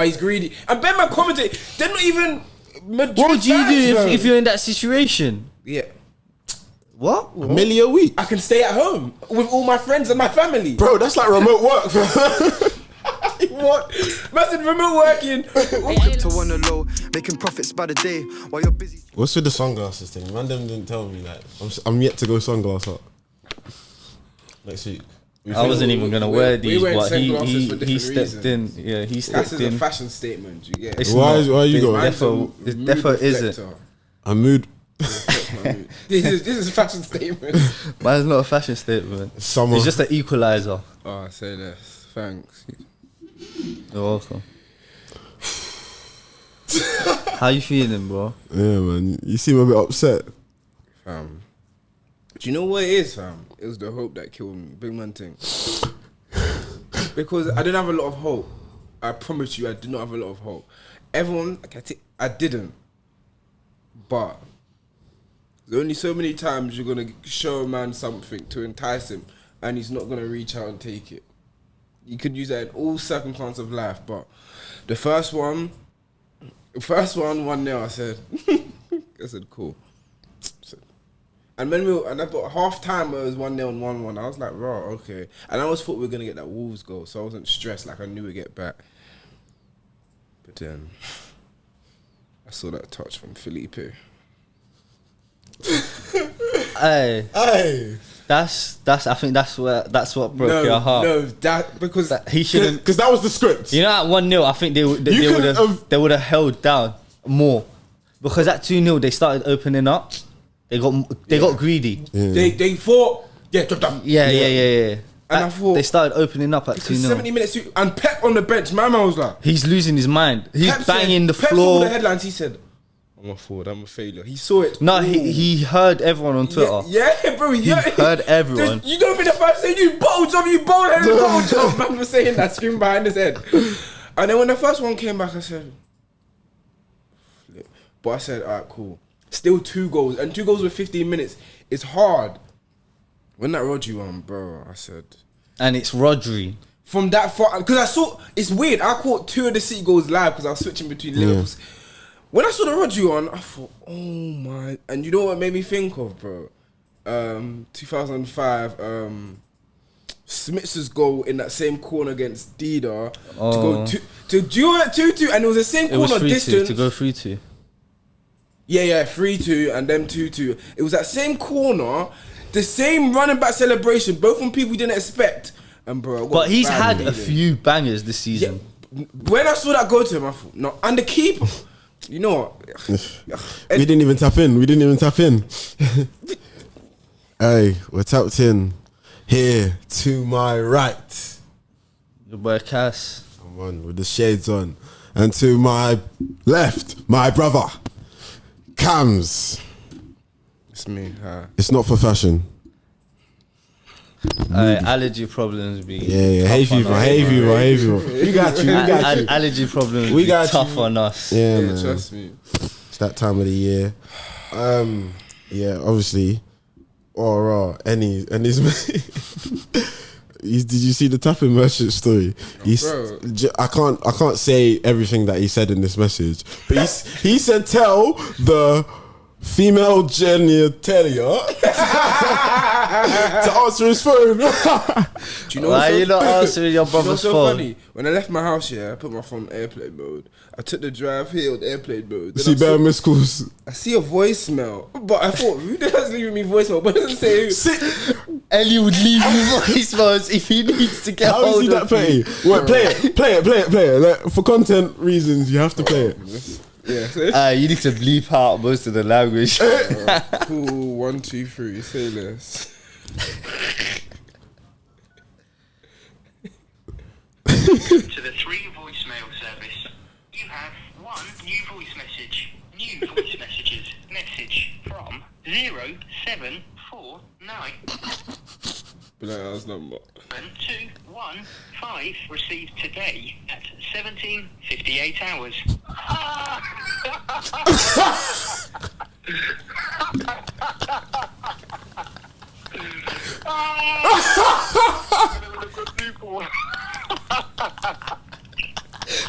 he's greedy. And Ben man commented, they're not even Madrid What would you fans, do bro. if you're in that situation? Yeah. What? $1 million a week. I can stay at home with all my friends and my family. Bro, that's like remote work. What? Massive remote working. To one low, making profits by the day while you're busy. What's with the sunglasses thing? Man, them didn't tell me that. I'm yet to go sunglass up next week. I wasn't even gonna wear these, wearing but sunglasses for he different stepped reasons. in. Yeah, he That's stepped as a in. fashion statement. You get. It's Why not. are you going? Mine's a It mood defo isn't. reflector. A mood. This is a fashion statement. Mine's not a fashion statement. Summer. It's just an equalizer. Oh, say less. Thanks. You're welcome. How you feeling, bro? Yeah, man. You seem a bit upset. Fam. Do you know what it is, fam? It was the hope that killed me. Big man thing. Because I didn't have a lot of hope. I promise you, I did not have a lot of hope. Everyone, I didn't. But there's only so many times you're going to show a man something to entice him and he's not going to reach out and take it. You could use that in all circumstances of life, but the first one, 1-0, I said, cool. And when I thought half time it was 1-0 and 1-1. I was like, raw, okay. And I always thought we were gonna get that Wolves goal, so I wasn't stressed. Like I knew we'd get back. But then I saw that touch from Felipe. Hey, Hey. that's. I think that's what broke your heart. No, that because He shouldn't. Because that was the script. You know, at 1-0, I think they would have held down more, because at 2-0 they started opening up. They got greedy. Yeah. they thought, drop down. Yeah. And I thought they started opening up at 2-0. 70 minutes and Pep on the bench. My man was like, He's losing his mind. He's Pep banging said, the Pep saw floor. the headlines. He said, "I'm a fraud. I'm a failure." He saw it. No, all. he heard everyone on Twitter. Yeah, bro. He heard everyone. You don't think the fans saying you bold job, bold job? Man was saying that, screaming behind his head. And then when the first one came back, I said, flip. But I said, alright, cool. Still 2 goals, and 2 goals with 15 minutes. It's hard. When that Rodri one, bro, I said. And it's Rodri. From that far, because I saw, it's weird. I caught 2 of the City goals live because I was switching between Liverpool. When I saw the Rodri one, I thought, oh my. And you know what made me think of, bro? 2005, Smith's goal in that same corner against Dida to go to duel at 2-2, and it was the same corner distance to go 3-2. Yeah, 3-2 and then 2-2. It was that same corner, the same running back celebration, both from people we didn't expect. And bro, But he's had a few bangers this season. Yeah, when I saw that go to him, I thought, no. And the keeper, you know what? We didn't even tap in. Hey, we're tapped in. Here to my right. Your boy Cass. Come on, with the shades on. And to my left, my brother, Cams. It's me. It's not for fashion. Allergy problems be Yeah, hay fever. We got you. Allergy problems We be got tough you. on us. Yeah, Yeah, man. trust me. It's that time of the year. Yeah, obviously. Or and his did you see the tapping merchant story? I can't say everything that he said in this message, but he said tell the female genitalia to answer his phone. Do you know Why are you not answering your brother's so phone? funny? When I left my house here, I put my phone on airplane mode. I took the drive here on airplane mode. Then See better missed calls. I see a voicemail, but I thought, who the hell's leaving me voicemail? But it doesn't say who. Ellie would leave you voicemails if he needs to get How is hold he that of you. petty? Wait, play it. Like, for content reasons, you have to play it. Yeah. You need to bleep out most of the language. Cool. 1, 2, 3. Say less. To the 3 voicemail service. You have 1 new voice message. New voice messages. Message from 0749 But that's number. 215 received today at 17:58 hours.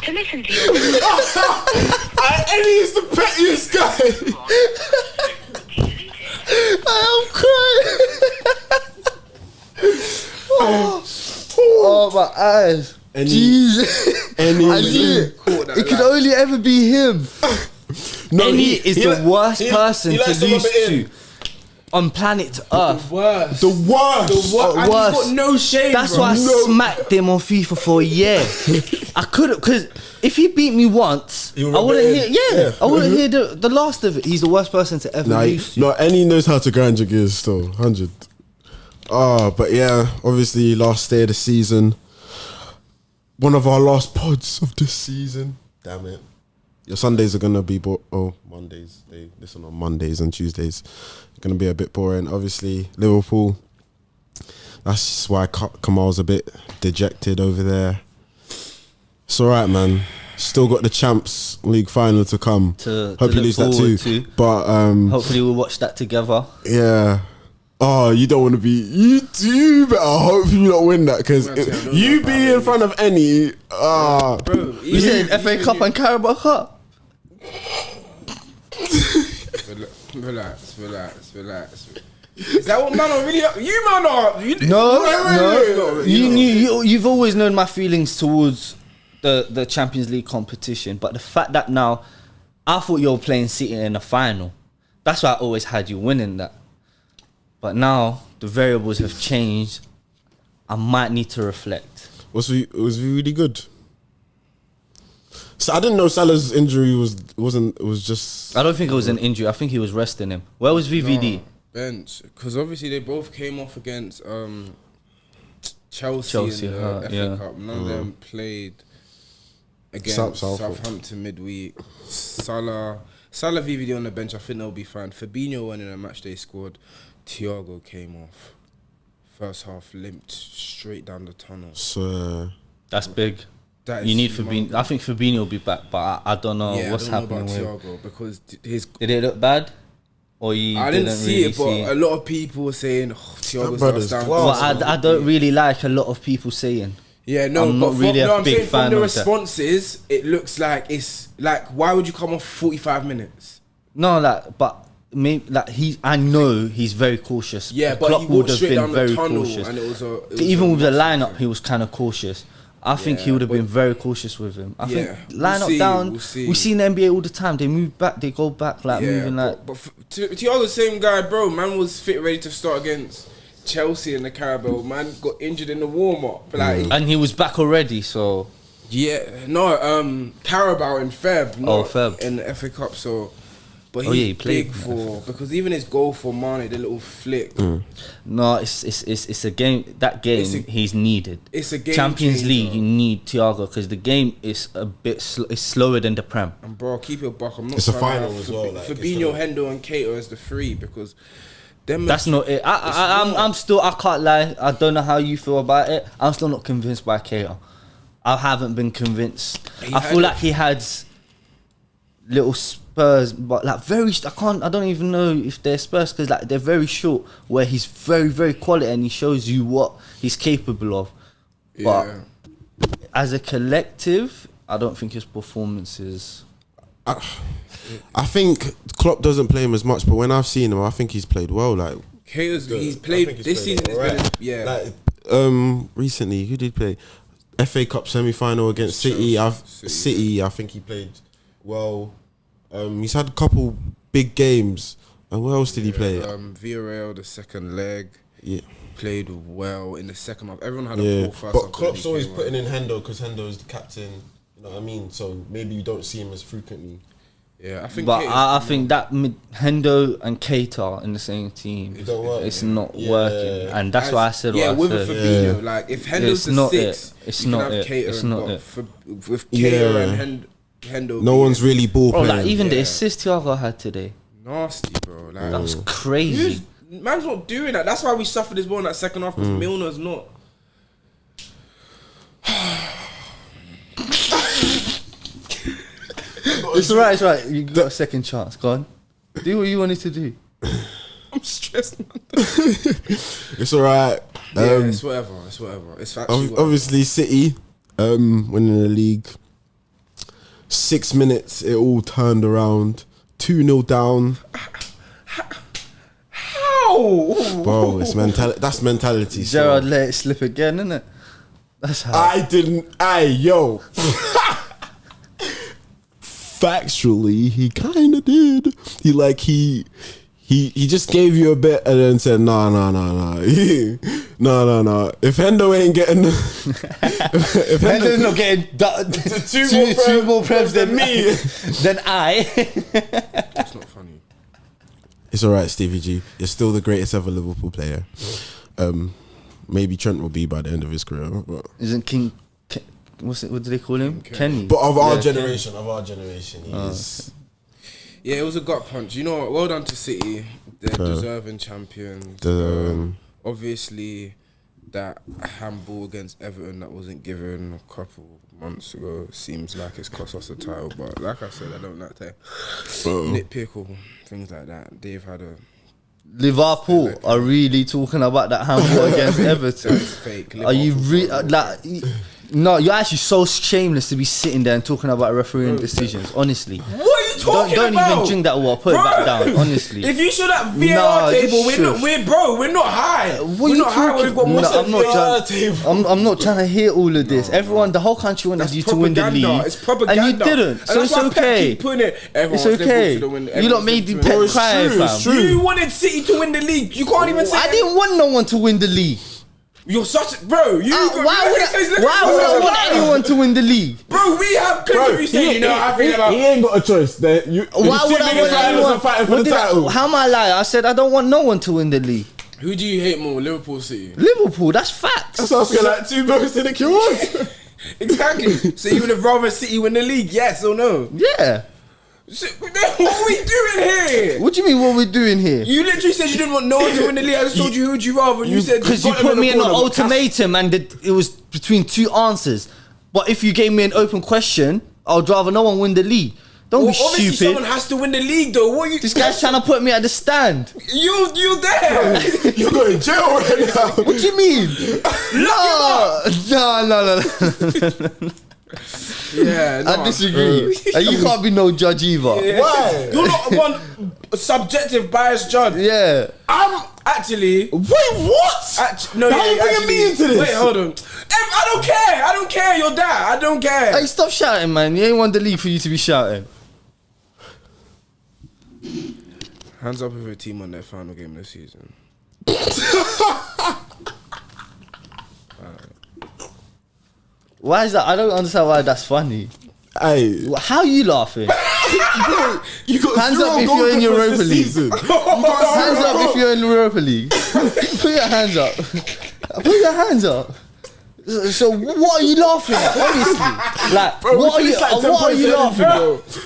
To listen to your Eddie is the pettiest guy. I'm crying. Oh, my eyes. Jesus. I knew it. It could only ever be him. No, Any is the worst person to lose to on planet Earth. The worst. And he's got no shame. That's bro. why I smacked him on FIFA for a year. I couldn't, because if he beat me once, I wouldn't hear. I wouldn't hear the last of it. He's the worst person to ever lose to. No, Any knows how to grind your gears still. 100. But yeah, obviously last day of the season. One of our last pods of this season. Damn it. Your Sundays are gonna be Mondays. They listen on Mondays and Tuesdays. It's gonna be a bit boring. Obviously, Liverpool. That's why Kamal's a bit dejected over there. It's alright, man. Still got the Champs League final to come. Hope you lose that too. But hopefully we'll watch that together. Yeah. Oh, you don't want to be. You do better hope you not win that, because you be in front of any. Bro, You said FA Cup and Carabao Cup. Relax. Is that what man are really? You man are. No. Wait. You've always known my feelings towards the Champions League competition, but the fact that now I thought you were playing City in the final, that's why I always had you winning that. But now the variables have changed. I might need to reflect. Was really good. So I didn't know Salah's injury was just. I don't think it was an injury. I think he was resting him. Where was VVD? No, bench, because obviously they both came off against Chelsea in the FA Cup. None of them played against Southampton midweek. Salah, VVD on the bench. I think they'll be fine. Fabinho went in a match they scored. Thiago came off. First half limped straight down the tunnel. So that's big. You need Fabinho. I think Fabinho will be back, but I don't know what's happening with Thiago, because his. Did it look bad? Or I didn't see it, but a lot of people were saying Thiago's down. Well, I don't really like a lot of people saying. Yeah, no, I'm not really a big fan from the of responses, it looks like it's like, why would you come off 45 minutes? No, but. Maybe I know he's very cautious. Yeah, but Klopp he would walked have straight been down very the tunnel, cautious. and it was even with the lineup, he was kind of cautious. I think he would have been very cautious with him. I think lineup down. We see in the NBA all the time. They move back, they go back, moving like. But Thiago's the same guy, bro. Man was fit, ready to start against Chelsea in the Carabao. Man got injured in the warm up, and he was back already. So Carabao in Feb. Feb in the FA Cup. So. But he's he played big because even his goal for Mane, the little flick. No, it's a game. That game he's needed. It's a game. Champions changer. League, you need Thiago because the game is a bit. It's slower than the Prem. And bro, keep your buck. I'm not. It's a final as well. Fabinho, Hendo, and Keita as the three, because them. That's not it. I'm still. I can't lie. I don't know how you feel about it. I'm still not convinced by Keita. I haven't been convinced. I feel like he had little Spurs, but like very. I don't even know if they're Spurs because like they're very short. Where he's very, very quality and he shows you what he's capable of. But as a collective, I don't think his performances. I think Klopp doesn't play him as much, but when I've seen him, I think he's played well. Like he's played this season. Like, recently, who did play? FA Cup semi-final against City. I think he played well. He's had a couple big games. And where else did he play? Villarreal, the second leg. Yeah, played well in the second half. Everyone had a poor first half. But Klopp's always putting in Hendo because Hendo is the captain. You know what I mean? So maybe you don't see him as frequently. Yeah, I think. But I think that Hendo and Keita in the same team, it's not working, and that's why I said. With Fabinho, like if Hendo's the six, it's not it. It's not it. With Keita and Hendo, no one's really ball playing. Like even the assist Thiago had today, nasty, bro. Like, that was crazy. Man's not doing that. That's why we suffered as well in that second half because Milner's not. It's alright, it's alright. You got a second chance. Go on. Do what you wanted to do. I'm stressed, man. It's alright. It's whatever. It's actually obviously City winning the league. 6 minutes, it all turned around. 2-0 down. How? Bro, it's mentality. That's mentality. Gerrard let it slip again, innit? That's how. Yo. Factually, he kind of did. He just gave you a bit and then said, no. No. If Hendo ain't getting... if Hendo's not getting two more preps than me, then I... That's not funny. It's all right, Stevie G. You're still the greatest ever Liverpool player. Maybe Trent will be by the end of his career. But Isn't King... What do they call him? Kenny. But of our generation, he is... Yeah, it was a gut punch. You know what? Well done to City. They're deserving champions. Obviously, that handball against Everton that wasn't given a couple months ago seems like it's cost us the title. But like I said, I don't like to nitpick or things like that. They've had a... Liverpool are really talking about that handball against Everton. That's fake. Are you no, you're actually so shameless to be sitting there and talking about refereeing decisions. Honestly, what are you talking don't about? even drink that water. Put it back down. Honestly, if you show that VAR table, we're not high. We're not high. We've got more. I'm not trying to hear all of this. Everyone, the whole country wanted you to win the league. It's propaganda, and you didn't. So it's okay. It's okay. You lot made the Pep cry, fam. You wanted City to win the league. You can't even say. I didn't want no one to win the league. You're such a... Bro, why would I want anyone to win the league? Bro, we have clips of you saying, I feel about... He ain't got a choice. Why would I want anyone... Fighting for the title. How am I lying? I said I don't want no one to win the league. Who do you hate more, Liverpool or City? Liverpool, that's facts. That's asking like two birds in a cage. Exactly. So you would have rather City win the league, yes or no? Yeah. So, what are we doing here? What do you mean what we're doing here? You literally said you didn't want no one to win the league. I just told you who'd you rather. And you said... Because you put me in an ultimatum and it was between two answers. But if you gave me an open question, I would rather no one win the league. Don't be obviously stupid. Someone has to win the league though. What are you... This guy's trying to put me at the stand. You there. You're going to jail right now. What do you mean? No. Yeah, no. I disagree. And you can't be no judge either. Yeah. Why? You're not one subjective biased judge. Yeah. I'm actually... Wait, what? No, how are you bringing me into this? Wait, hold on. I don't care. You're that. I don't care. Hey, stop shouting, man. You ain't won the league for you to be shouting. Hands up with a team on their final game of the season. Why is that? I don't understand why that's funny. Hey, how are you laughing? You got hands up if you're in Europa League. Hands up if you're in Europa League. Put your hands up. Put your hands up. So what are you laughing at? Honestly, like, bro, what are you laughing at?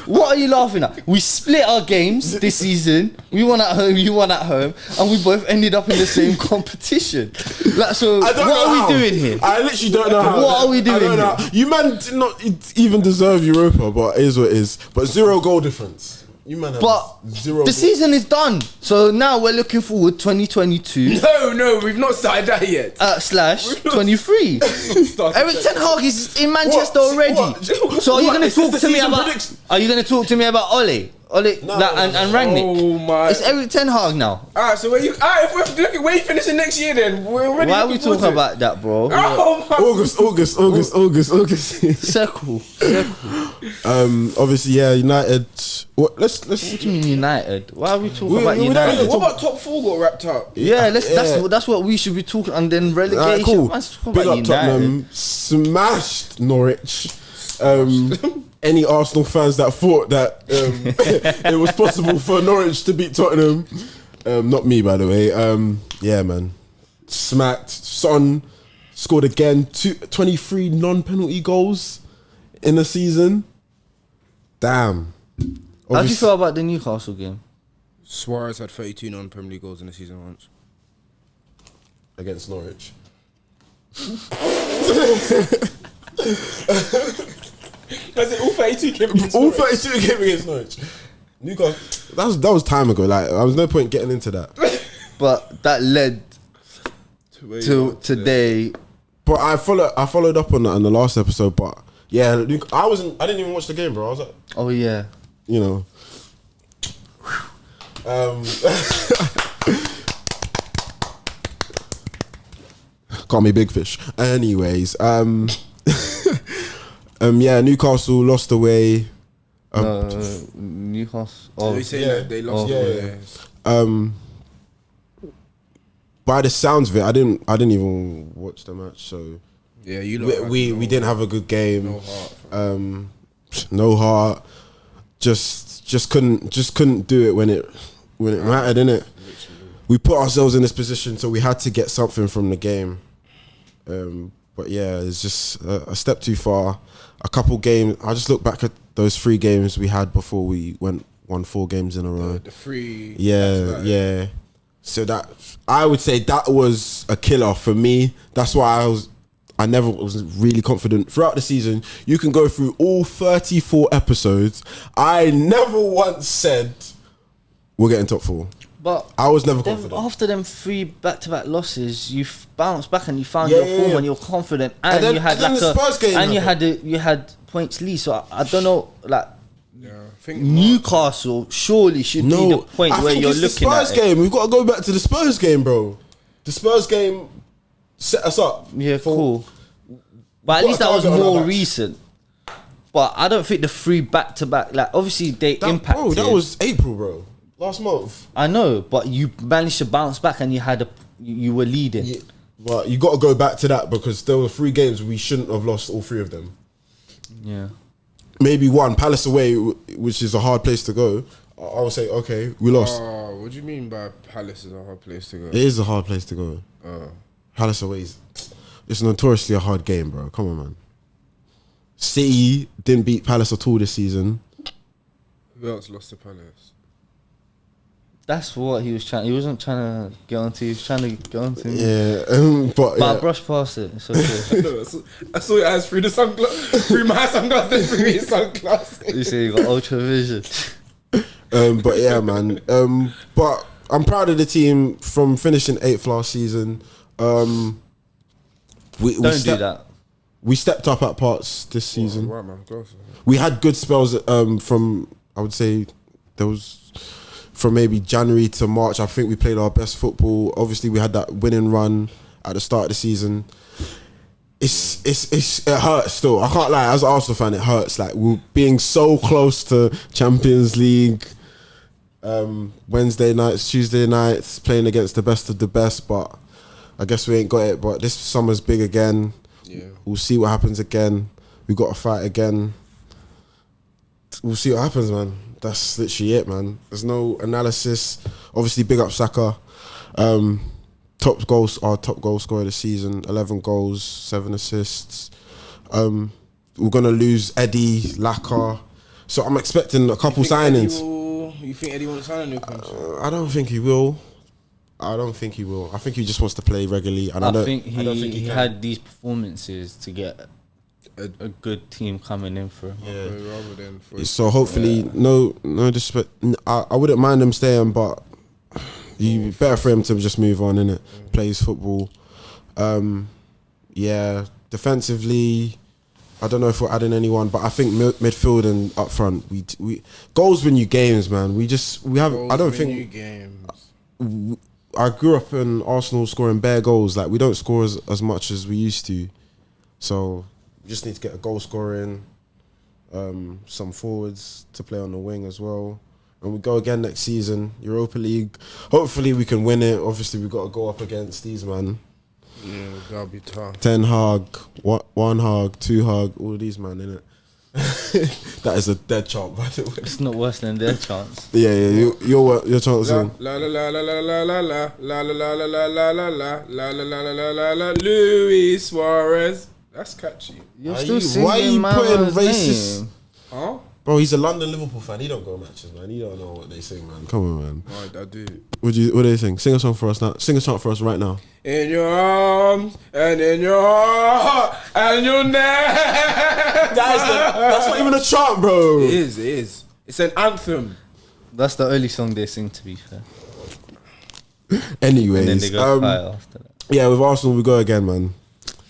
What are you laughing at? We split our games this season. We won at home, you won at home, and we both ended up in the same competition. Like, so what are we doing here? I literally don't know how. What are we doing here? You man did not even deserve Europa, but it is what it is. But 0 goal difference. You man have zero. The season is done, so now we're looking forward 2022. No, we've not started that yet. /23. Eric Ten Hag is in Manchester already. So are you going to talk to me about? Are you going to talk to me about Ole? And Rangnick. Oh my! It's Eric Ten Hag now. Alright, so if we're looking, where you finishing next year then? We're already. Why are we talking about that, bro? Oh my! August. Circle. Obviously, yeah, United. Let's. What do you mean United? Why are we talking about United? What about top 4 got wrapped up? Yeah, that's what we should be talking. And then relegation. Cool. Let's talk Big about up Tottenham. Smashed Norwich. Any Arsenal fans that thought that it was possible for Norwich to beat Tottenham, not me, by the way. Yeah, man, smacked. Son scored again. 23 non-penalty goals in a season. Damn. How do you feel about the Newcastle game? Suarez had 32 non-Premier League goals in the season once against Norwich. That's it. All 32 came against All 32 came against Norwich. Newcastle. That was time ago. Like, there was no point getting into that. But that led to today. But I followed up on that in the last episode. But Yeah, Luke, I didn't even watch the game, bro. I was like, Oh yeah. you know. Call me big fish. Anyways, yeah, Newcastle lost away. Newcastle. Oh, you saying that they lost? By the sounds of it, I didn't even watch the match, so Yeah, you we didn't have a good game. No heart. No heart. Just couldn't do it when it mattered, innit? We put ourselves in this position, so we had to get something from the game. But yeah, it's just a step too far. A couple games. I just look back at those 3 games we had before we won 4 games in a row. The 3. Yeah. So that, I would say that was a killer for me. That's why I never was really confident throughout the season. You can go through all 34 episodes. I never once said we're getting top 4. But I was never confident. After them 3 back-to-back losses, you bounced back and you found your form and you're confident, and then, you had like the Spurs game and you had points lead. So I don't know, like Yeah, I think Newcastle surely should be the point where you're looking the at Spurs game. We've got to go back to the Spurs game, bro. The Spurs game set us up. Yeah, cool. But at least that was more recent. But I don't think the 3 back-to-back, like obviously they impacted. Bro, that was April, bro. Last month. I know, but you managed to bounce back and you were leading. Yeah, but you got to go back to that because there were 3 games we shouldn't have lost all 3 of them. Yeah. Maybe one, Palace away, which is a hard place to go. I would say, okay, we lost. What do you mean by Palace is a hard place to go? It is a hard place to go. Palace away it's notoriously a hard game, bro. Come on, man. City didn't beat Palace at all this season. Who else lost to Palace? That's what he was trying. He wasn't trying to get onto. He was trying to get onto. Yeah, but I brushed past it. It's okay. No, I saw your eyes through the sunglasses, through my sunglasses, through his sunglasses. You see, you got ultra vision. But yeah, man. But I'm proud of the team from finishing 8th last season. Don't do that. We stepped up at parts this season. Right, man. Go. We had good spells from, I would say, there was from maybe January to March. I think we played our best football. Obviously, we had that winning run at the start of the season. It hurts still. I can't lie. As an Arsenal fan, it hurts. Like we're being so close to Champions League. Wednesday nights, Tuesday nights, playing against the best of the best. But I guess we ain't got it. But this summer's big again. Yeah. We'll see what happens again. We got to fight again. We'll see what happens, man. That's literally it, man. There's no analysis. Obviously, big up Saka. Top goal scorer this season. 11 goals, 7 assists. We're gonna lose Eddie, Laka. So I'm expecting a couple signings. You think Eddie won't sign a new contract? I don't think he will. I think he just wants to play regularly, and I don't think he had these performances to get a good team coming in for him. Yeah. Rather than for So hopefully, no disrespect. I wouldn't mind him staying, but you better for him to just move on, innit? Plays football. Yeah, defensively, I don't know if we're adding anyone, but I think midfield and up front, we goals win you games, man. We have. I don't think. I grew up in Arsenal scoring bare goals. Like we don't score as much as we used to, so we just need to get a goal scoring. Some forwards to play on the wing as well, and we go again next season, Europa League. Hopefully we can win it. Obviously we got to go up against these, man. Yeah, that'll be tough. 10 Hag, 1 Hag, 2 Hag, all of these, man, innit? That is a dead chant, by the way. It's not worse than their chance. Yeah, your chance. La la la la la la la la la la la la la la la la la la la la Luis Suarez. That's catchy. You're still singing why are you putting Mara's racist? name. Huh? Bro, he's a London Liverpool fan. He don't go matches, man. He don't know what they sing, man. Come on, man. I do. What do they sing? Sing a song for us now. Sing a chant for us right now. In your arms and in your heart and your neck. That's not even a chant, bro. It is. It's an anthem. That's the only song they sing, to be fair. Anyways, And then they go quiet after that. yeah, with Arsenal we go again, man.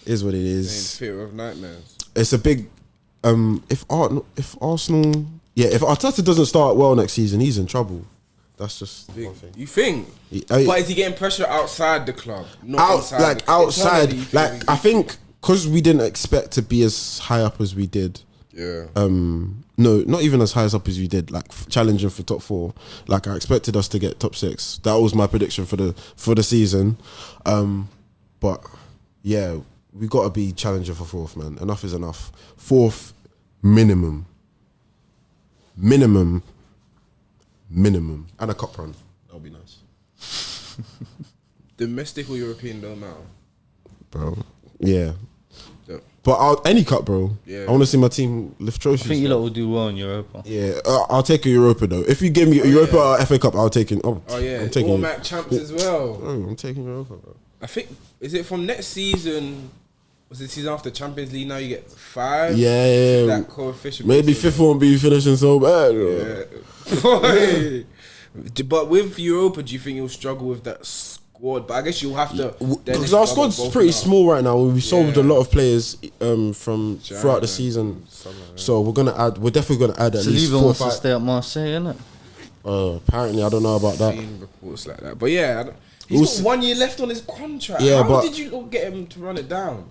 Is what it is. Fear of nightmares. It's a big if Arsenal, if Arteta doesn't start well next season, he's in trouble. That's just one thing. You think? But is he getting pressure outside the club? Not inside. Outside. Internally, I think because we didn't expect to be as high up as we did. Yeah. No, not even as high as up as we did. Like challenging for top 4. Like I expected us to get top 6. That was my prediction for the season. But yeah, we got to be challenging for 4th, man. Enough is enough. 4th minimum, and a cup run. That'll be nice. Domestic or European don't matter, bro. Yeah. Yeah. But any cup, bro. Yeah. I want to see my team lift trophies. I think you lot will do well in Europa. Yeah, I'll take a Europa though. If you give me a Europa or FA Cup, I'll take it. Oh yeah, I'm taking All-Mac champs as well. I'm taking Europa, bro. I think, is it from next season? Was it season after Champions League? Now you get 5. Yeah. That coefficient. Maybe 5th won't be finishing so bad. Bro. Yeah. But with Europa, do you think you'll struggle with that squad? But I guess you'll have to. Because our squad's pretty small right now. We sold a lot of players from throughout the season. So we're definitely gonna add at least 4 or 5. Wants to stay at Marseille, innit? Apparently, I don't know about that. Seen reports like that, but yeah, he's got 1 year left on his contract. Yeah, How but did you not get him to run it down?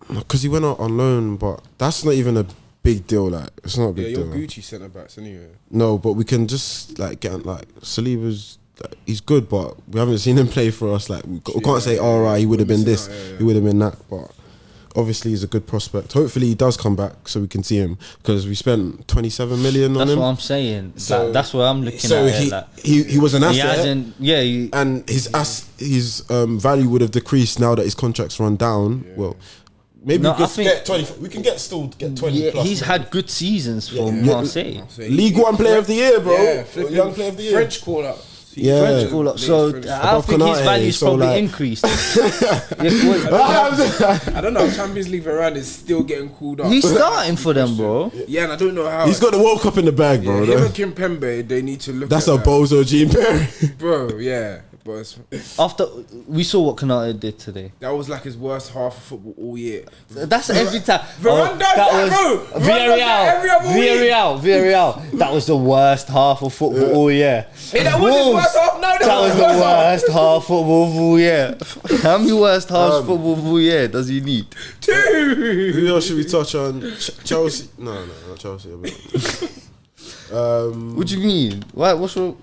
Because he went out on loan, but that's not even a big deal. Like, it's not a big deal. You're Gucci centre backs anyway. No, but we can just like get like Saliba's. He's good, but we haven't seen him play for us. Like, we can't say, "All right, he would have been this, he would have been that." But obviously, he's a good prospect. Hopefully, he does come back so we can see him, because we spent 27 million on him. That's what I'm saying. So that's what I'm looking at. So he was an asset. He hasn't. Yeah, and his value would have decreased now that his contract's run down. Yeah. Well. Maybe we can get 20. We can still get 20. Yeah, plus, he's had good seasons for Marseille. League One Player of the Year, bro. Yeah, Young Player of the Year. French call up. French call up. So I think his value's probably increased. I don't know. Champions League Varane is still getting called up. He's starting for them, bro. Yeah, and I don't know how. He's got the World Cup in the bag, bro. Him and Kimpembe, they need to look. That's at a bozo Jean Perry, bro. Yeah. But after we saw what Konate did today, that was like his worst half of football all year. That's every time. Varane does that, bro. Villarreal. That was the worst half of football all year. Hey, that was his worst half. No, that was the worst half football of all year. How many worst halves football of all year does he need? 2. Who else should we touch on? Chelsea? No, not Chelsea. What do you mean? What's wrong?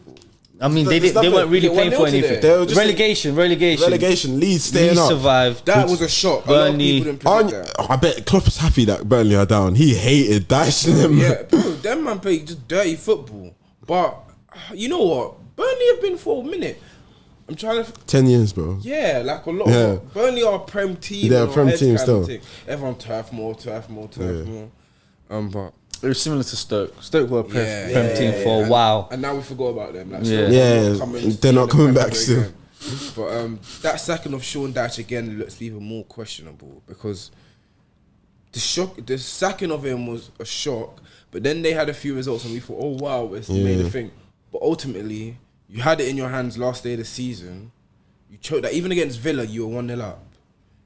I mean, they weren't really playing for anything. Relegation. Leeds staying up. Survived. That was a shock. Burnley. I bet Klopp's happy that Burnley are down. He hated dashing them. Yeah, bro, them man play just dirty football. But you know what? Burnley have been for a minute. I'm trying to 10 years, bro. Yeah, like a lot. Of Burnley are a Prem team. They're a Prem team still. Everyone turf more. But it was similar to Stoke. Stoke were a Prem team for a while, and now we forgot about them. Like, they're not coming back still. But that sacking of Sean Dyche again looks even more questionable, because the sacking of him was a shock. But then they had a few results, and we thought, oh wow, it's made a thing. But ultimately, you had it in your hands last day of the season. You choked that. Even against Villa, you were 1-0 up.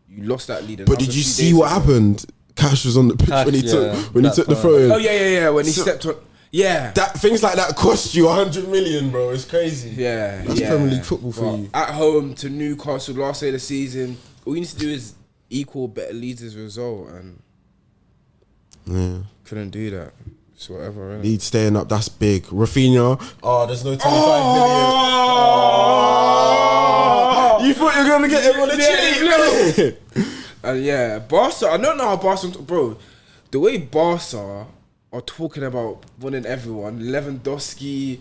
You lost that lead. But did you see what happened? Cash was on the pitch when he took the throw in. Oh yeah. When he stepped on. Yeah. That things like that cost you 100 million, bro. It's crazy. Yeah. That's Premier League football for you. At home to Newcastle last day of the season, all you need to do is equal better Leeds' result, and couldn't do that. So whatever. Really. Leeds staying up, that's big. Rafinha. There's no 25 million. You thought you were gonna get him on the cheap, Barca. I don't know how Barca, bro. The way Barca are talking about winning everyone, Lewandowski,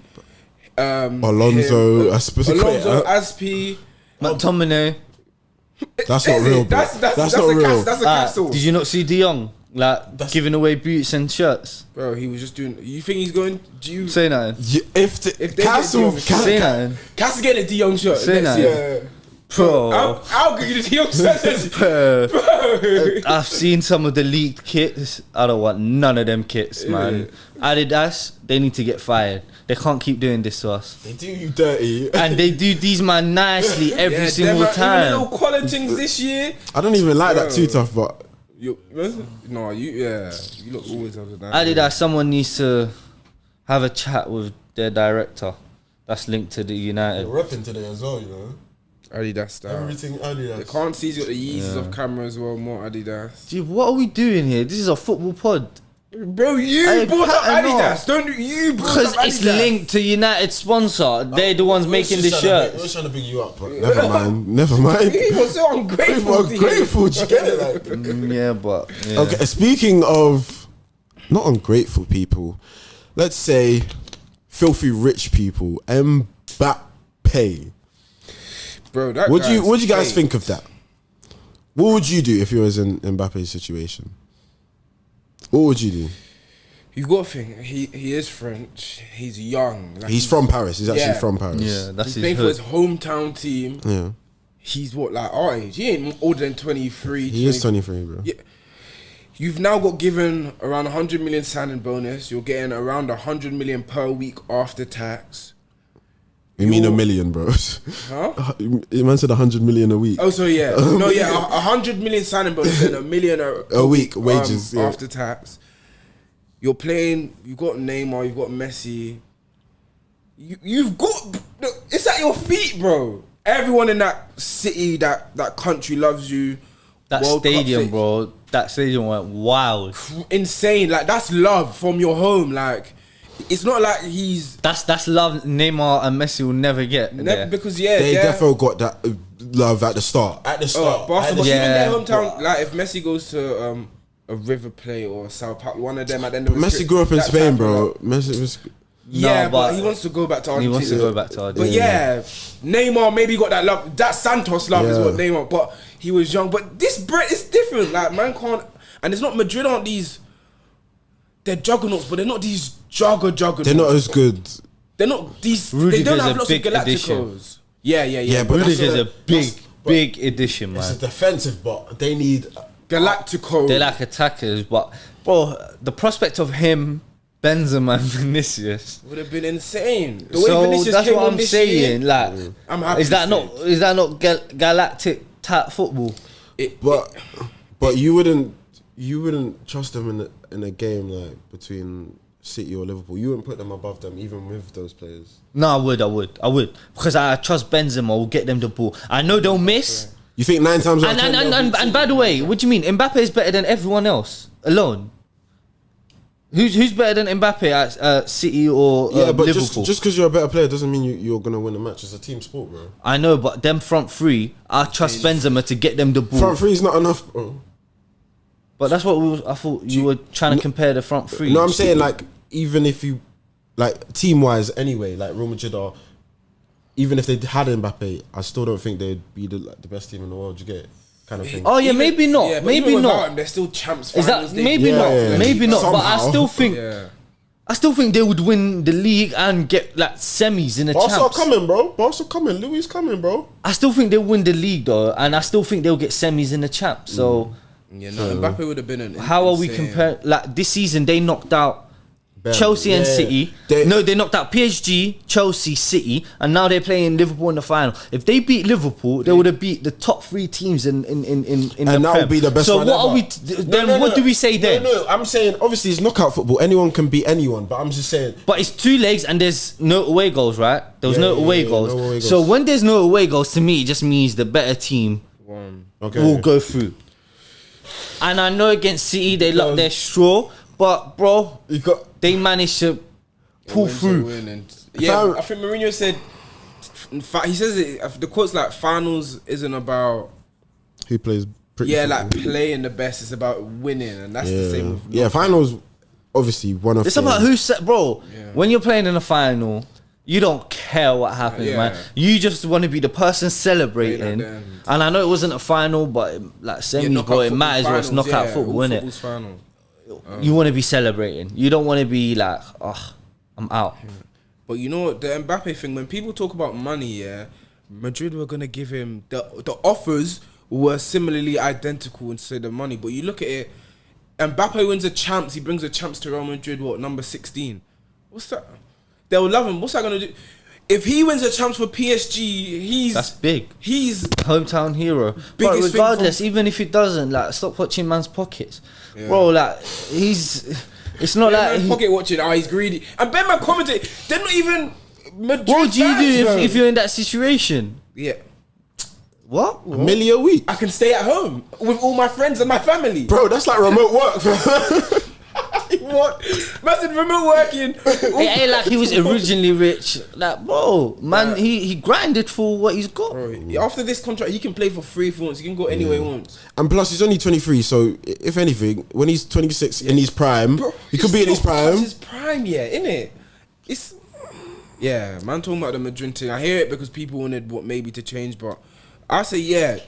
Alonso, Aspi, McTominay. That's not real. That's not real. That's a castle. Did you not see De Jong giving away boots and shirts? Bro, he was just doing. You think he's going? Do you say nothing? If Castle say nothing, Castle getting a De Jong shirt. Say nothing. Bro, I'll give you the De Jong shirt. Bro, I've seen some of the leaked kits. I don't want none of them kits, man. Adidas, they need to get fired. They can't keep doing this to us. They do you dirty, and they do these man nicely every single time. Even little quality things this year. I don't even like that too tough, but You look always have that. Adidas, someone needs to have a chat with their director that's linked to the They're United. repping today as well, you know. Adidas style. Everything Adidas. They can't see he's got the Yeezys off camera as well. More Adidas. Dude, what are we doing here? This is a football pod. Bro, you Hey, brought up pattern Adidas. off. Don't you brought Because up it's Adidas. linked to United sponsor. They're the ones making the We're shirts. trying to big you up, but never mind. Never mind. He was so ungrateful. People are grateful. Do you get it? Like, Yeah, but yeah. okay, speaking of not ungrateful people, let's say filthy rich people, Mbappe. Bro, that What do you guy's guys fake. think of that? What would you do if you was in Mbappe's situation? What would you do? You got to think he is French. He's young. Like, He's from Paris. He's actually Yeah. from Paris. Yeah, that's He's playing for his his hood. hometown team. Yeah. He's what, like our age? He ain't older than 23. He is 23, bro. Yeah. You've now got given around 100 million signing bonus. You're getting around 100 million per week after tax. You mean a You're- million, bro? Huh? You man said 100 million a week. Oh, so yeah. No, yeah. 100 million signing bonus and a million A week, wages, yeah. after tax. You're playing. You got Neymar. You've got Messi. You've got. It's at your feet, bro. Everyone in that city, that country loves you. That World Cup stadium, fix- bro. That stadium went wild. Insane. Like that's love from your home. Like it's not like he's That's love Neymar and Messi will never get. there. because They yeah. defo got that love at the start. At the start. Barcelona, but Yeah. even their hometown, like if Messi goes to a River Plate or Sao Paulo, one of them at the end of the Messi strip, grew up in that Spain, type bro. of- Messi was. Yeah, No, but but he wants to go back to He Argentina. wants to go back to But Argentina. yeah, Neymar maybe got that love. That Santos love is Yeah. what Neymar. But he was young. But this Brit is different. Like man can't. And it's not Madrid. Aren't these? They're juggernauts, but they're not these juggernauts. They're not as good. They're not these. They Rudiger's don't have a lots of big Galacticos. addition. Yeah. Yeah, but that's Rudiger's a big, but big addition, It's a man. defensive, but they need. Galactico. They're like attackers, but bro, the prospect of him, Benzema, and Vinicius. would have been insane. The way So Vinicius that's came what on I'm this saying. year, Like, I'm happy is that to not see is that not galactic type football? But you wouldn't trust them in a game like between City or Liverpool. You wouldn't put them above them even with those players. No, I would, because I trust Benzema will get them the ball. I know they'll miss. You think 9 times out of 10 they'll beat And by the way, what do you mean? Mbappe is better than everyone else alone. Who's better than Mbappe at City or yeah, but Liverpool? just because you're a better player doesn't mean you're gonna win a match. It's a team sport, bro. I know, but them front three, I trust Benzema to get them the ball. Front three is not enough, bro. But that's what I thought you were trying to compare the front three. No, I'm saying like even if you like team wise anyway, like Real Madrid are. Even if they had Mbappe, I still don't think they'd be the best team in the world. You get it? Kind of thing. Oh yeah, Even- maybe not. yeah, but maybe even without not. him, they're still champs. Is that finals, they- maybe Yeah, not? yeah. Maybe not. But I Somehow. still think Yeah. they would win the league and get like semis in the Barca are champs. coming, bro. Barca are coming. Louis coming, bro. I still think they'll win the league though, and I still think they'll get semis in the champs. So Yeah, no, Mbappe would have been an. how are we insane- comparing? Like this season, they knocked out Chelsea and Yeah. City. They- They knocked out PSG, Chelsea, City, and now they're playing Liverpool in the final. If they beat Liverpool, they would have beat the top 3 teams in the And that Prem. would be the best So one what ever. are we? Then what do we say then? No, I'm saying obviously it's knockout football. Anyone can beat anyone, but I'm just saying. But it's 2 legs and there's no away goals, right? There was Yeah, no yeah, away yeah, goals. no away So goals. when there's no away goals, to me, it just means the better team Okay. will go through. And I know against City, they locked their straw, but bro, You got. they managed to pull Win to through. win and- yeah, Fam- I think Mourinho said. He says it. The quote's like finals isn't about Who plays? Pretty like football. playing the best. It's about winning, and that's the same with. Yeah, finals. Obviously, one of. It's about who set, bro. Yeah. When you're playing in a final, you don't care what happens, Yeah. man. You just want to be the person celebrating. Playing at the end. And I know it wasn't a final, but like semis, knockout bro, it football matters. What's finals, knockout yeah, football, all innit? football's final. You want to be celebrating. You don't want to be like, oh, I'm out. But you know what, the Mbappe thing, when people talk about money, yeah, Madrid were gonna give him the offers were similarly identical instead of money. But you look at it, Mbappe wins a champs, he brings a champs to Real Madrid, what, number 16? What's that? They'll love him. What's that gonna do? if he wins a chance for PSG, That's big. He's Hometown hero. But Biggest thing regardless, from- even if he doesn't, like, stop watching man's pockets, bro. Like, it's not like pocket watching. He's greedy. And Ben man commented, they're not even Madrid what do you fans, do bro. if you're in that situation? Yeah, What? $1 million a week, I can stay at home with all my friends and my family. bro. That's like remote work. What? Man said remote working. It ain't like he was originally rich. Like, bro, man, he grinded for what he's got. Bro, after this contract, he can play for free if he wants. He can go anywhere he wants. And plus, he's only 23. So, if anything, when he's 26 in his prime, Bro, he could be in his prime. His prime, yeah, innit? It's man talking about the Madrid thing. I hear it because people wanted what maybe to change, but I say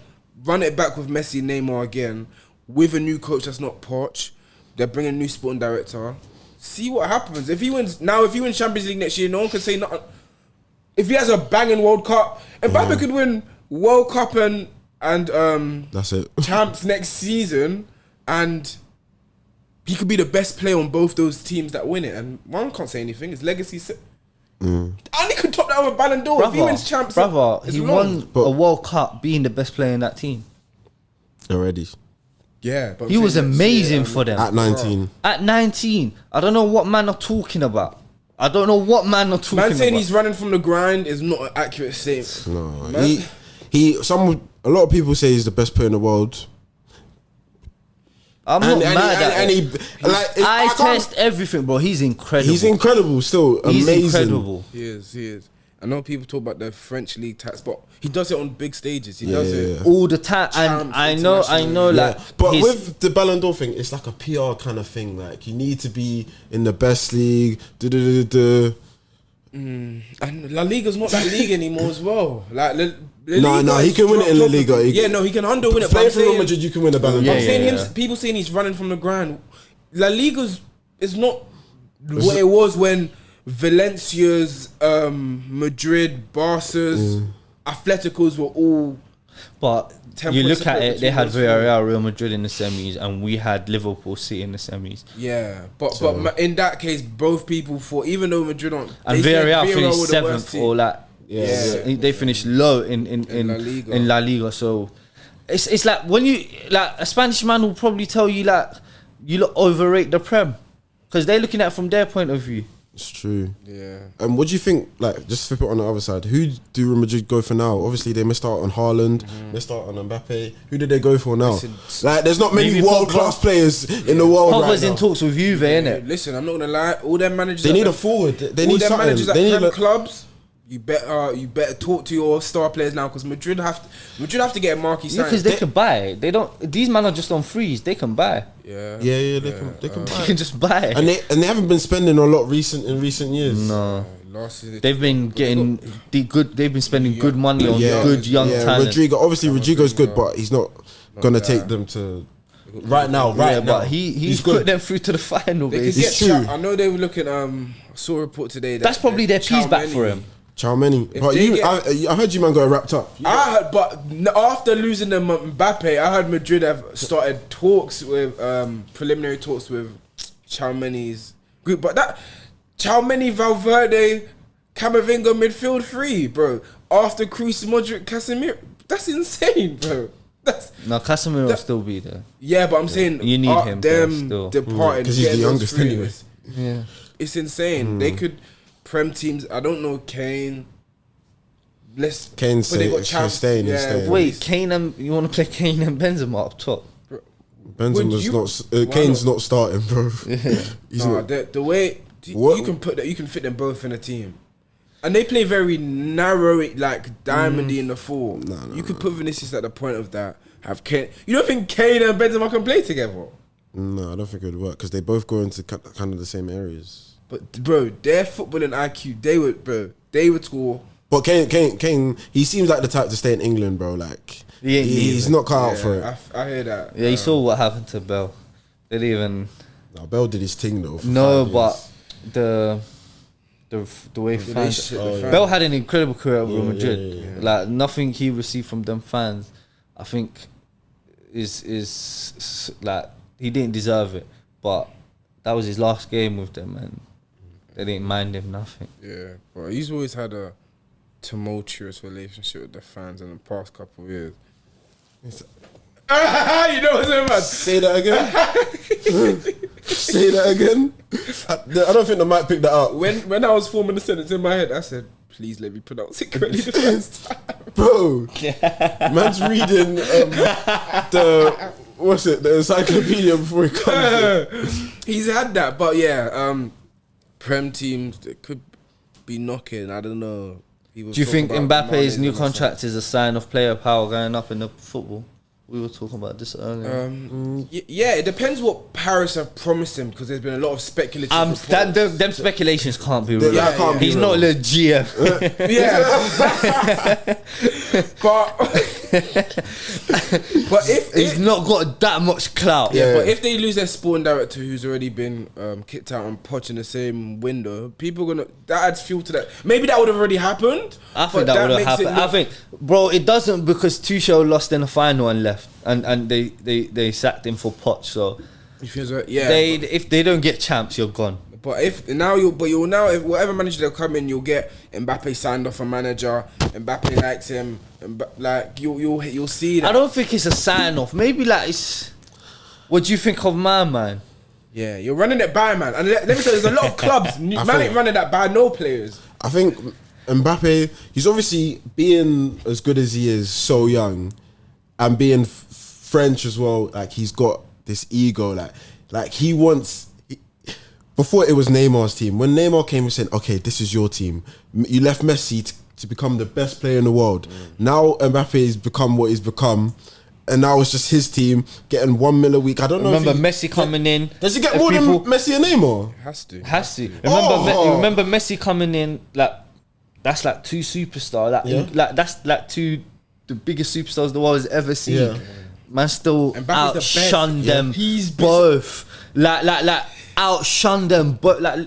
run it back with Messi, Neymar again, with a new coach that's not Poch. They're bringing a new sporting director. See what happens. If he wins Champions League next year, no one can say nothing. If he has a banging World Cup, Mbappe could win World Cup and That's it. champs next season, and he could be the best player on both those teams that win it. And one can't say anything. His legacy. And he could top that with a Ballon d'Or. If he wins champs, it's he long. won a World Cup being the best player in that team. Already. Yeah, but He was amazing for them. At 19. At 19, I don't know what man are talking about. I don't know what man are talking Man saying about. he's running from the grind is not an accurate statement. No, Man. a lot of people say he's the best player in the world. I'm not mad at he, it. like, I can't- test everything, bro. He's incredible. He's incredible still. He's Amazing. incredible. He is. I know people talk about the French league tax, but he does it on big stages. He does it. All the time, and Champs, I know, international. like, But his- with the Ballon d'Or thing, it's like a PR kind of thing. Like, you need to be in the best league. And La Liga's not that league anymore as well. Like La No, Liga he is can win it in La dropped off. Liga. He Yeah, can- no, he can under win it. but Playing I'm for Real saying- Madrid, you can win the Ballon d'Or. I'm saying yeah. people saying he's running from the grind. La Liga's is not what it was when Valencia's, Madrid, Barca's, Atleticos were all. But 10 you points look at separate it, they had between those Villarreal, Real Madrid in the semis, and we had Liverpool City in the semis. Yeah, but in that case, both people fought. Even though Madrid aren't, And they said Villarreal were finished the worst seventh team. or like they finished low in La Liga. in La Liga. So it's like when you like a Spanish man will probably tell you like you look overrate the Prem because they're looking at it from their point of view. It's true. Yeah. And what do you think? Like, just flip it on the other side. Who do Real Madrid go for now? Obviously, they missed out on Haaland, missed out on Mbappe. Who did they go for now? Listen, Like, there's not many maybe world class players in the world right Pogba's now. in talks with Juve, innit? Listen, I'm not gonna lie. All them managers, They at need them- a forward. They all need them something. managers at They need Prem a, clubs. You better talk to your star players now because Madrid have to get a marquee Yeah, sign. because they can buy. They don't. These men are just on freeze. They can buy. Yeah. they can They buy. can just buy. And they haven't been spending a lot in recent years. No. Last year They've been getting good. They've been spending good money on good young talent. Rodrigo's good, but he's not gonna take them to right now. Yeah, Now, but he's good. put them through to the final. They could Basically. get. It's true. I know they were looking. I saw a report today. That's probably their piece back for him. Chalmany. If But they you, get- I heard you man got wrapped up. I heard, but after losing them Mbappe, I heard Madrid have started talks with preliminary talks with Chalmany's group. But that Chalmany, Valverde, Camavinga midfield three, bro. After Cruz, Modric, Casemiro, that's insane, bro. That's No, Casemiro will still be there. yeah, but I'm saying You need him there them still. departing 'Cause he's the getting those youngest three, anyway. Yeah. It's insane. They could Prem teams. I don't know Kane. But they got champs. staying. He's staying. Wait, Kane and you want to play Kane and Benzema up top? Benzema's you- not. why Kane's not? not starting, bro. He's Nah, not. the way What? you can fit them both in a team, and they play very narrow, like diamondy in the four. You could put Vinicius at the point of that. Have Kane. You don't think Kane and Benzema can play together? No, I don't think it would work because they both go into kind of the same areas. But bro, their footballing IQ, they would score. But Kane, he seems like the type to stay in England, bro. Like he's not cut out for it. I hear that. Yeah, you saw what happened to Bell. They didn't even. No, Bell did his thing though. For No, 5 but years. the way fans. relationship with fans. Bell had an incredible career at Real Yeah, Madrid. yeah. Like nothing he received from them fans, I think, is like he didn't deserve it. But that was his last game with them, and they didn't mind him nothing. Yeah, but he's always had a tumultuous relationship with the fans in the past couple of years. You know what's in, man? Say that again. Say that again. I don't think the mic picked that up. When I was forming the sentence in my head, I said, "Please let me pronounce it correctly the first time." Bro, man's reading the encyclopedia before he comes. He's had that, but yeah, Prem teams that could be knocking. I don't know. Do you think Mbappe's new contract is a sign of player power going up in the football? We were talking about this earlier. Yeah, it depends what Paris have promised him, because there's been a lot of speculative them speculations can't be real. Can't be He's real. not a GM. but if he's not got that much clout. But if they lose their sporting director, who's already been kicked out and Poch in the same window, people are gonna, that adds fuel to that. Maybe that would have already happened. I think that would have happened. I think, bro, it doesn't, because Tuchel lost in the final and left, and they sacked him for Poch. So if they don't get champs, you're gone. But if whatever manager they'll come in, you'll get Mbappe signed off a manager. Mbappe likes him, and like you'll see that. I don't think it's a sign off. Maybe like it's. What do you think of my man? Yeah, you're running it by, man. And let me tell you, there's a lot of clubs. Man ain't running that by no players. I think Mbappe, he's obviously being as good as he is, so young, and being French as well. Like, he's got this ego. Like he wants. Before it was Neymar's team. When Neymar came and said, "Okay, this is your team," you left Messi to become the best player in the world. Now Mbappe has become what he's become, and now it's just his team getting $1 million a week. I don't know. Remember Messi coming in? Does he get more than Messi and Neymar? Has to. Remember Messi coming in, like that's like two superstars. Like that's like two the biggest superstars the world has ever seen. Yeah. Man still outshunned them both. Like outshun them, but like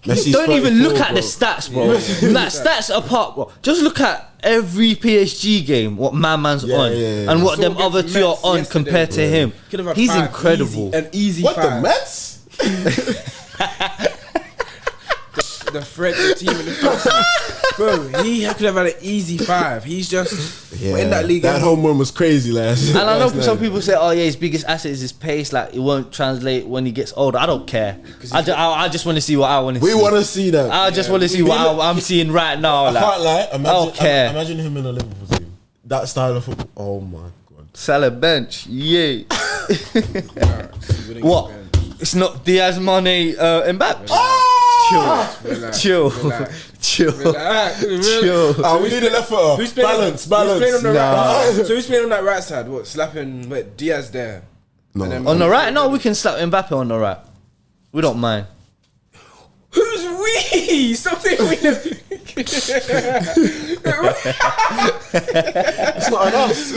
Messi's don't even look 34, at the stats, bro. Like, stats apart, bro. Just look at every PSG game, what man's on, and what them other two are on compared to him. He's incredible. An easy What, five. the Mets? the French team in the first. Bro, he could have had an easy 5. He's just in that league. That home run was crazy last. And I know some people say, "Oh yeah, his biggest asset is his pace. Like it won't translate when he gets older." I don't care. I just want to see what I want to see. We want to see that. I just want to see what I'm seeing right now. I can't lie. Imagine him in a Liverpool team. That style of football. Oh my god. Salah bench, yeah. What? It's not Diaz, Mane, Mbappe. Chill. Relax. We need a left footer. Balance. So who's playing on that right side? What, slapping Diaz there? No. On the right? No, we can slap Mbappe on the right. We don't mind. Who's we? Something we It's not on us.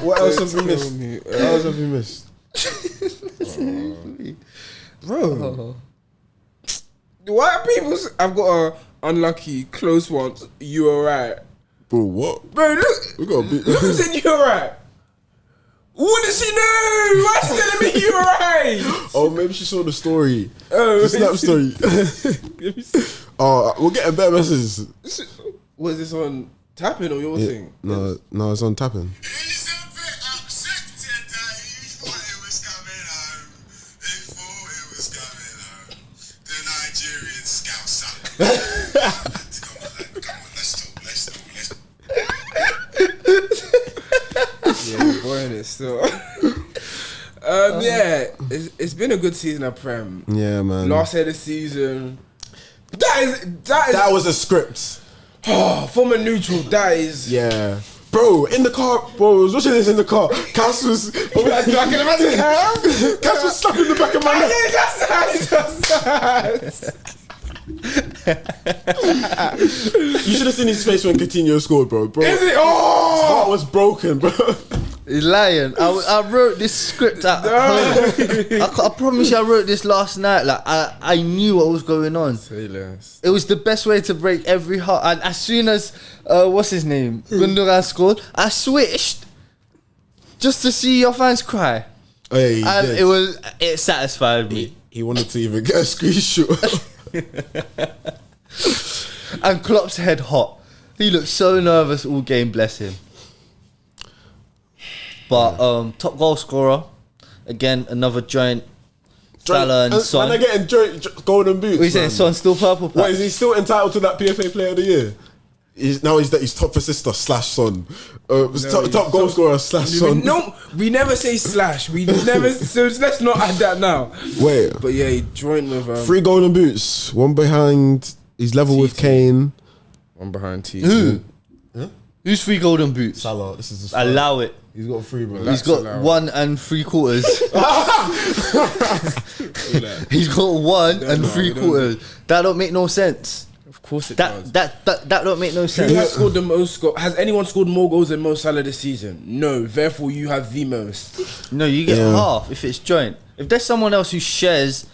What else have we missed? Bro. Why are people? I've got a unlucky close ones. You alright? Bro, what? Bro, look. We got a bit. Who said you alright? What does she know? Why is she telling me you alright? Oh, maybe she saw the story. Oh, The snap story. We're getting better messages. Was this on tapping or your thing? No, it's on tapping. Yeah, boy, it's still. It's been a good season of Prem. Yeah, man. Last year of the season. That was a script. From a neutral, that is. Yeah. Bro, in the car, bro, I was watching this in the car. Cass was. I can imagine Cass was slapping the back of my neck. You should have seen his face when Coutinho scored, bro. Is it? His heart was broken, bro. He's lying. I wrote this script at home. I promise you, I wrote this last night. Like I knew what was going on. Say less. It was the best way to break every heart. And as soon as what's his name, Gundogan scored, I switched just to see your fans cry. Oh, yeah, and it satisfied me. He wanted to even get a screenshot. And Klopp's head hot. He looked so nervous all game, bless him. But top goal scorer, again, another joint. Salah and Son. And they're getting joint golden boots. What are you saying? Son's still purple patch? What, is he still entitled to that PFA Player of the Year? He's top assister / Son. Top goal scorer / Son. No, we never say slash. We never. So let's not add that now. Wait. But yeah, he joined with 3 golden boots. One behind. He's level with Kane. one behind T. Who? Who's 3 golden boots? Salah. This is his Allow it. He's got 3, bro. He's got 1 3/4. He's got 1 3/4. That don't make no sense. Of course it That does. that don't make no Who sense. has scored the most goals? Has anyone scored more goals than Mo Salah this season? No. Therefore, you have the most. No, you get half if it's joint. If there's someone else who shares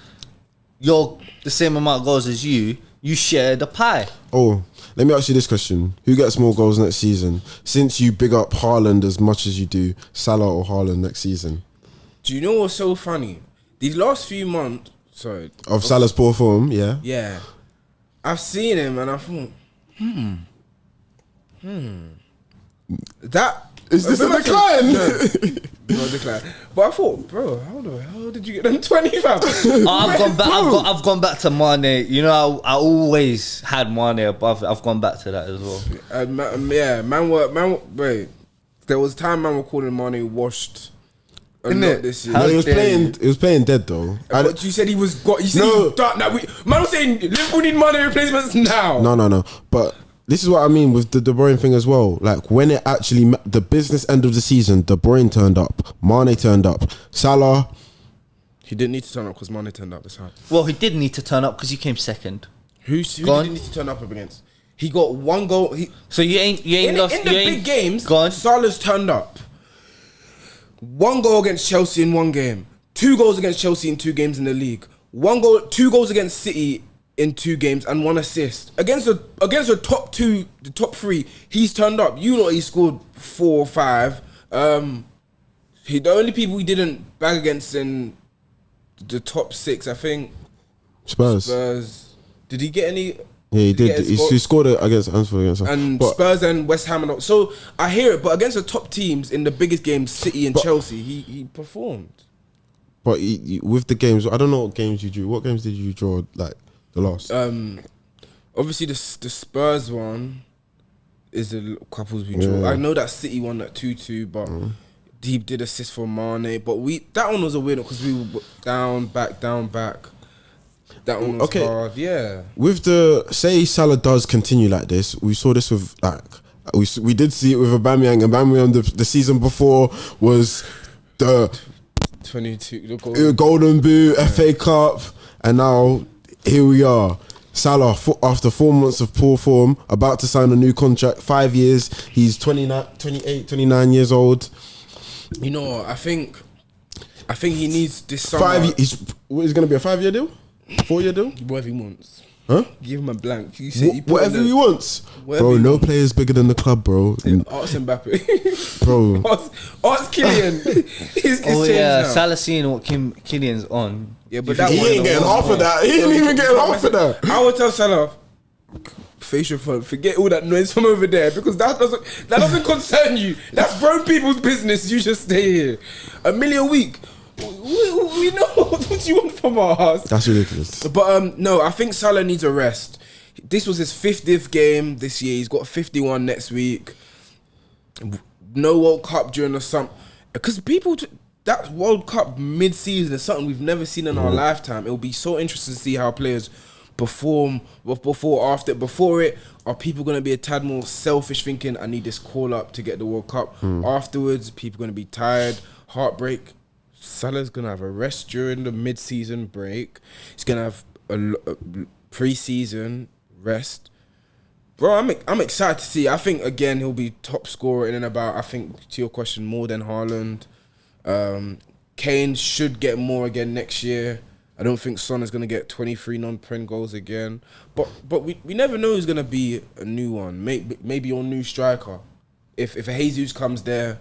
the same amount of goals as you share the pie. Oh, let me ask you this question. Who gets more goals next season? Since you big up Haaland as much as you do, Salah or Haaland next season? Do you know what's so funny? These last few months, Of Salah's poor form, yeah? Yeah. I've seen him and I thought, That Is this a decline? No decline. But I thought, bro, how the hell did you get them 20, fam? I've gone back. I've gone back to Mane. You know, I always had Mane above. I've gone back to that as well. Wait. There was time man were calling Mane washed. Isn't Not it? this year. How No, he was dare playing. you. He was playing dead though. But you said he was got. You said No. he's done. Now man was saying Liverpool need Mane replacements now. No. But this is what I mean with the De Bruyne thing as well. Like when it actually the business end of the season, De Bruyne turned up, Mane turned up, Salah. He didn't need to turn up because Mane turned up this time. Well, he did need to turn up because he came second. Who Go on. did he need to turn up against? He got 1 goal. So you ain't lost. In the big games, Go on. Salah's turned up. 1 goal against Chelsea in 1 game. 2 goals against Chelsea in 2 games in the league. 2 goals against City in 2 games and 1 assist. Against the top 2, the top 3, he's turned up. You know he scored 4 or 5. The only people he didn't bag against in the top 6, I think. Spurs. Did he get any? Yeah, he get did. his goal? He scored it against Anfield And but, Spurs and West Ham and all. So I hear it, but against the top teams in the biggest games, City and Chelsea, he performed. But with the games, I don't know what games you drew. What games did you draw? Like the last? Obviously the Spurs one is the couples we draw. Yeah. I know that City won that 2-2, but he did assist for Mane. But that one was a winner because we were down, back. That one was hard. Yeah. With say Salah does continue like this, we saw this with we did see it with Aubameyang. Aubameyang the season before was the 22 the Golden Boot, FA Cup, and now here we are. Salah, after 4 months of poor form, about to sign a new contract, 5 years. He's 29 years old. You know, I think he needs this summer. He's going to be a 5-year deal? 4-year deal? Whatever he wants. Huh? Give him a blank. You say Whatever he wants. Bro, no player's bigger than the club, bro. Ask Mbappe. Bro. Ask Kylian. He's changed now. Salah seeing what Kylian's on. Yeah, but that He one ain't getting half of that. He ain't even getting half of that. I would tell Salah, facial phone, forget all that noise from over there because that doesn't concern you. That's grown people's business. You just stay here. $1 million a week. We know what you want from us. That's ridiculous. But no, I think Salah needs a rest. This was his 50th game this year. He's got 51 next week. No World Cup during the summer. Because that World Cup mid-season is something we've never seen in our lifetime. It'll be so interesting to see how players perform before it. Are people going to be a tad more selfish, thinking I need this call up to get the World Cup? Afterwards, people going to be tired, heartbreak. Salah's going to have a rest during the mid-season break. He's going to have a pre-season rest. Bro, I'm excited to see. I think, again, he'll be top scorer in and about, I think, to your question, more than Haaland. Kane should get more again next year. I don't think Son is going to get 23 non-Prem goals again. But we never know who's going to be a new one. Maybe your new striker. If a Jesus comes there,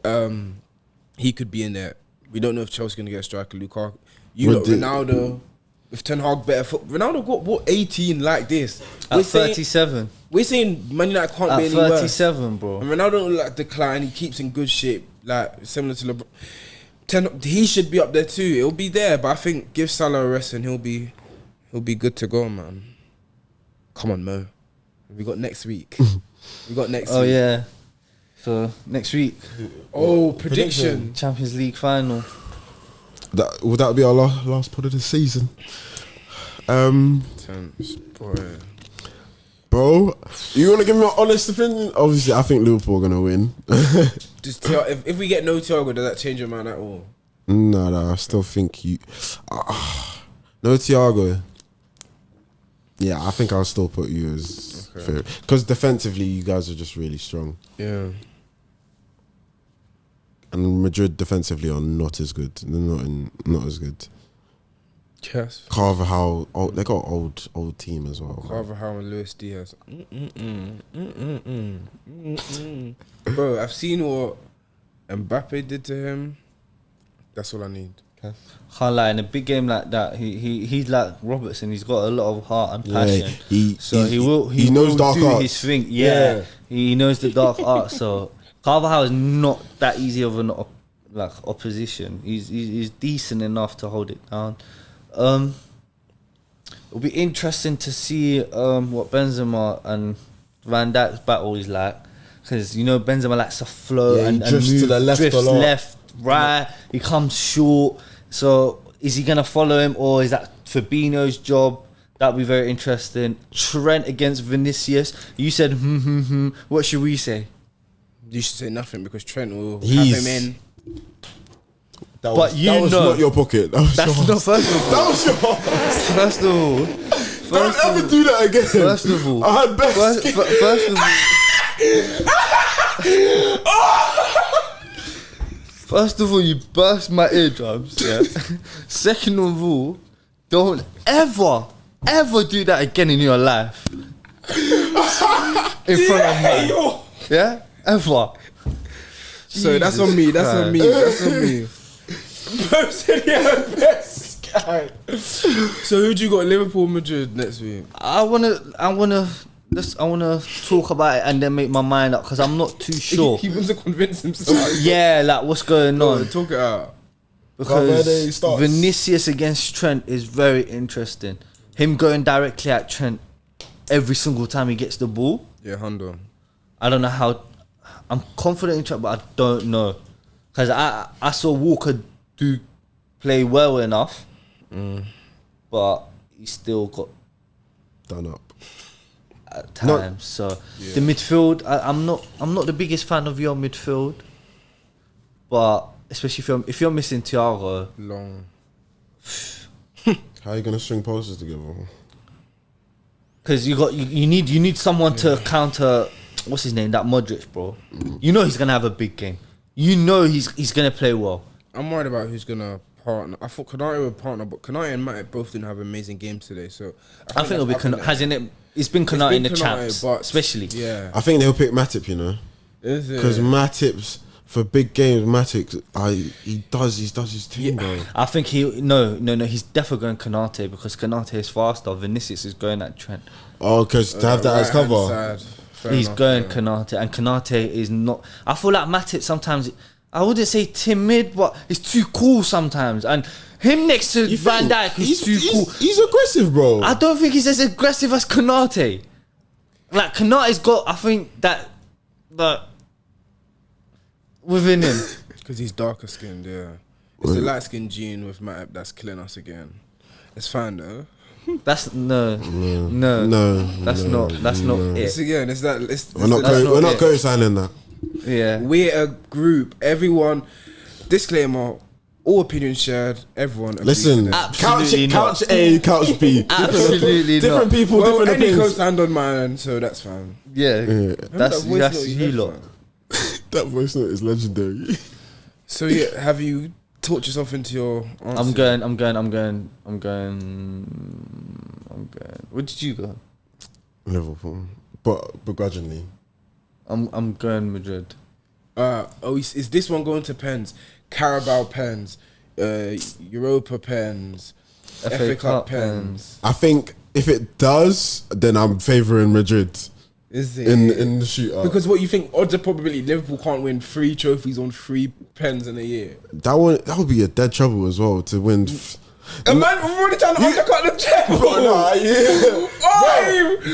he could be in there. We don't know if Chelsea's going to get a striker. Lukaku. Ronaldo. If Ten Hag better foot, Ronaldo got what 18 like this. At 37. We're saying Man United can't be At any worse. 37, bro. And Ronaldo don't like decline. He keeps in good shape, like similar to LeBron. He should be up there too. It'll be there, but I think give Salah a rest and he'll be good to go, man. Come on, Mo. We got next week. Oh yeah. So next week. Oh, prediction. Champions League final. Would that be our last pod of the season? Bro, you want to give me an honest opinion? Obviously, I think Liverpool are gonna win. Just if we get no Thiago, does that change your mind at all? No, I still think you. No Thiago. Yeah, I think I'll still put you as favorite because defensively, you guys are just really strong. Yeah. And Madrid defensively are not as good. They're not as good. Yes. Carvajal, they got old team as well. Carvajal and Luis Diaz. Bro, I've seen what Mbappe did to him. That's all I need. Can't lie, in a big game like that, he's like Robertson. He's got a lot of heart and passion. He knows dark do arts. his thing. Yeah, he knows the dark arts. So Carvajal is not that easy of an opposition. He's decent enough to hold it down. It'll be interesting to see what Benzema and Van Dijk's battle is like, because Benzema likes to flow and drifts move, to the left a lot. left, right. He comes short. So is he gonna follow him, or is that Fabinho's job? That'd be very interesting. Trent against Vinicius. You said What should we say? You should say nothing because Trent will have him in. That was not your pocket. That was That's yours. not first of all. That was yours. First of all. Don't ever do that again. First of all. I had best. First of all. First of all, you burst my eardrums. Yeah. Second of all, don't ever do that again in your life. In front of me. Yeah? Ever. So that's on me. That's on me. That's on me. Bro said he had best guy. So who do you got? Liverpool, Madrid next week. I wanna talk about it and then make my mind up because I'm not too sure. He wants to convince himself. Yeah, like what's going on? Talk it out. Because Vinicius against Trent is very interesting. Him going directly at Trent every single time he gets the ball. Yeah, Hondo. I don't know how. I'm confident in Trent, but I don't know because I saw Walker do play well enough, but he still got done up at times. So the midfield, I'm not the biggest fan of your midfield, but especially if you're missing Thiago, long. How are you gonna string posters together? Because you need someone to counter. What's his name? That Modric, bro. You know he's gonna have a big game. You know he's gonna play well. I'm worried about who's gonna partner. I thought Konate would partner, but Konate and Matt both didn't have amazing games today. So I think it'll be Konate. Hasn't it? It's been Konate in the champs, but especially. Yeah, I think they'll pick Matip. Is it? Because Matip's for big games. Matip, he does his thing, bro. I think he's definitely going Konate because Konate is faster. Vinicius is going at Trent. Oh, because to have that as cover. He's going Konate, and Konate is not. I feel like Matip sometimes. I wouldn't say timid, but he's too cool sometimes. And him next to Van Dijk is too cool. He's aggressive, bro. I don't think he's as aggressive as Konate. Like Konate's got, I think that within him. Because he's darker skinned. Yeah, it's the light skinned gene with Matt that's killing us again. It's fine though. That's no. That's not it. It's again. It's that. We're not co-signing that. Yeah, we're a group. Everyone. Disclaimer: all opinions shared. Everyone. Listen, absolutely couch A, couch B. Absolutely different people, well, different any opinions. co-signed on mine, so that's fine. Yeah. That's you lot. That voice note is legendary. So yeah, have you talked yourself into your answer? I'm going. Where did you go? Liverpool, but begrudgingly. I'm going Madrid. Is this one going to pens? Carabao pens, Europa pens, FA Cup pens. I think if it does, then I'm favouring Madrid Is it? in the shootout. Because what you think, odds are probability Liverpool can't win 3 trophies on 3 pens in a year. that would be a dead trouble as well to win. And man, we're already trying to undercut the treble.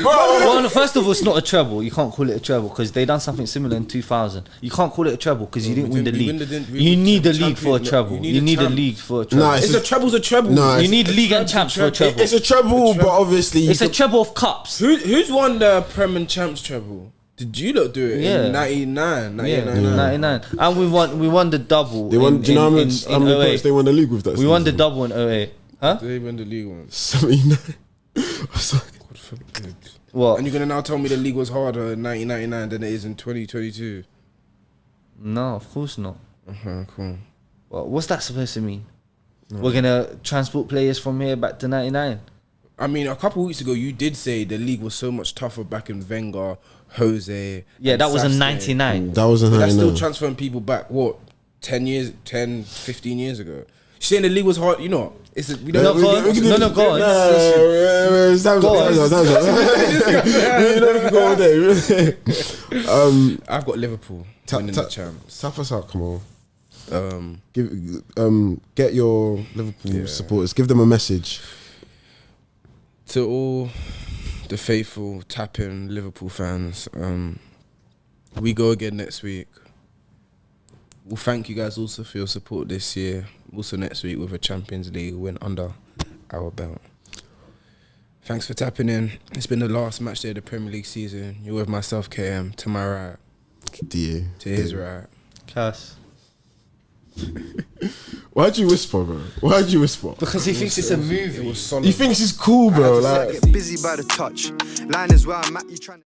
Well, first of all, it's not a treble. You can't call it a treble because they done something similar in 2000. You can't call it a treble because you didn't win the league. You need the league for a treble. You need a league for a treble. Nah, It's a treble's a treble. No, You need league and champs for a treble. It's a treble, but obviously It's a treble of cups. Who's won the Prem and Champs treble? Did you lot do it Yeah. in 99? Yeah, 99. And we won the double. they won. Do you know how many in points they won the league with that? We won the season? double in 08. Huh? They won the league one. 79. God forbid. What? And you're gonna now tell me the league was harder in 1999 than it is in 2022? No, of course not. Cool. Well, what's that supposed to mean? We're gonna transport players from here back to 99. I mean, a couple of weeks ago, you did say the league was so much tougher back in Wenger, Jose. Yeah, and that was in Safsky. 99. That was a But that's still 99. transferring people back, what, 10, 15 years ago? Saying the league was hard, you know, we don't No, go on. we can do- No, go on. Time's up. We can go all day. I've got Liverpool winning the champs. Tap us out, come on. Um, Get your Liverpool supporters. Give them a message. to all the faithful tapping Liverpool fans, we go again next week. We'll thank you guys also for your support this year. Also next week with a Champions League win under our belt. Thanks for tapping in. It's been the last match day of the Premier League season. You're with myself, KM, to my right, DA. to his right. Cass. Why'd you whisper, bro? Why'd you whisper? Because he thinks it's a movie. It was solid. He thinks it's cool, bro. Like. Get busy by the touch. Line is where I'm at, you trying to